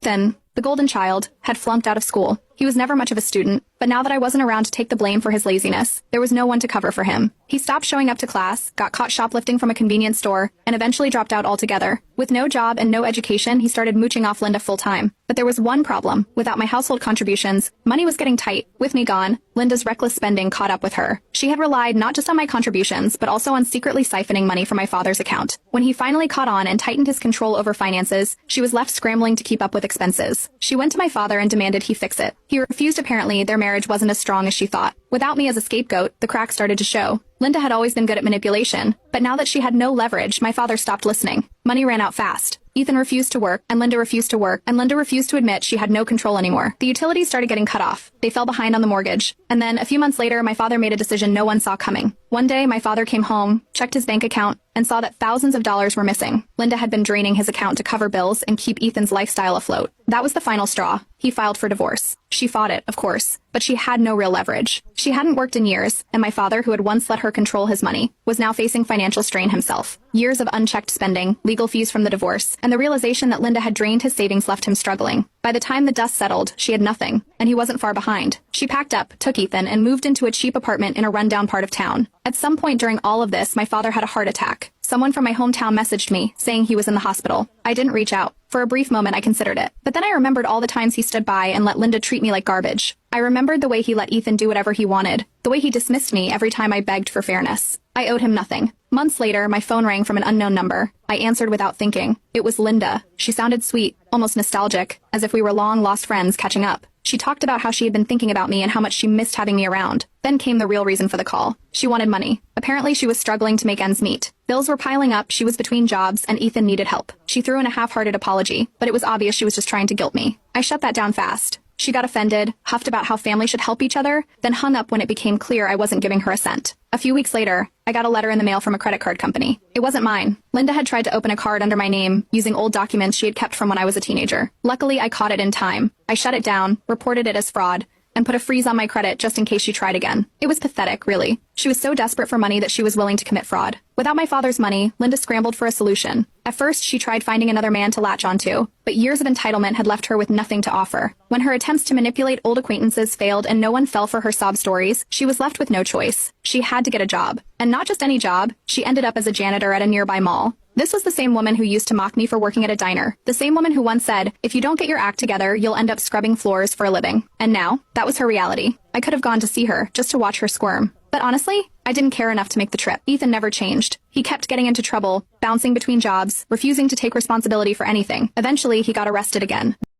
Ethan, the golden child, had flunked out of school. He was never much of a student, but now that I wasn't around to take the blame for his laziness, there was no one to cover for him. He stopped showing up to class, got caught shoplifting from a convenience store, and eventually dropped out altogether. With no job and no education, he started mooching off Linda full-time. But there was one problem. Without my household contributions, money was getting tight. With me gone, Linda's reckless spending caught up with her. She had relied not just on my contributions, but also on secretly siphoning money from my father's account. When he finally caught on and tightened his control over finances, she was left scrambling to keep up with expenses. She went to my father and demanded he fix it. He refused. Apparently, their marriage wasn't as strong as she thought. Without me as a scapegoat, the cracks started to show. Linda had always been good at manipulation, but now that she had no leverage, my father stopped listening. Money ran out fast. Ethan refused to work, and Linda refused to work, and Linda refused to admit she had no control anymore. The utilities started getting cut off. They fell behind on the mortgage. And then, a few months later, my father made a decision no one saw coming. One day, my father came home, checked his bank account, and saw that thousands of dollars were missing. Linda had been draining his account to cover bills and keep Ethan's lifestyle afloat. That was the final straw. He filed for divorce. She fought it, of course, but she had no real leverage. She hadn't worked in years, and my father, who had once let her control his money, was now facing financial strain himself. Years of unchecked spending, legal fees from the divorce, and the realization that Linda had drained his savings left him struggling. By the time the dust settled, she had nothing, and he wasn't far behind. She packed up, took Ethan, and moved into a cheap apartment in a rundown part of town. At some point during all of this, my father had a heart attack. Someone from my hometown messaged me, saying he was in the hospital. I didn't reach out. For a brief moment, I considered it. But then I remembered all the times he stood by and let Linda treat me like garbage. I remembered the way he let Ethan do whatever he wanted, the way he dismissed me every time I begged for fairness. I owed him nothing. Months later, my phone rang from an unknown number. I answered without thinking. It was Linda. She sounded sweet, almost nostalgic, as if we were long-lost friends catching up. She talked about how she had been thinking about me and how much she missed having me around. Then came the real reason for the call. She wanted money. Apparently she was struggling to make ends meet. Bills were piling up, she was between jobs, and Ethan needed help. She threw in a half-hearted apology, but it was obvious she was just trying to guilt me. I shut that down fast. She got offended, huffed about how family should help each other, then hung up when it became clear I wasn't giving her a cent. A few weeks later, I got a letter in the mail from a credit card company. It wasn't mine. Linda had tried to open a card under my name, using old documents she had kept from when I was a teenager. Luckily, I caught it in time. I shut it down, reported it as fraud, and put a freeze on my credit just in case she tried again. It was pathetic, really. She was so desperate for money that she was willing to commit fraud. Without my father's money, Linda scrambled for a solution. At first, she tried finding another man to latch onto, but years of entitlement had left her with nothing to offer. When her attempts to manipulate old acquaintances failed and no one fell for her sob stories, she was left with no choice. She had to get a job. And not just any job, she ended up as a janitor at a nearby mall. This was the same woman who used to mock me for working at a diner. The same woman who once said, if you don't get your act together, you'll end up scrubbing floors for a living. And now, that was her reality. I could have gone to see her, just to watch her squirm. But honestly, I didn't care enough to make the trip. Ethan never changed. He kept getting into trouble, bouncing between jobs, refusing to take responsibility for anything. Eventually, he got arrested again.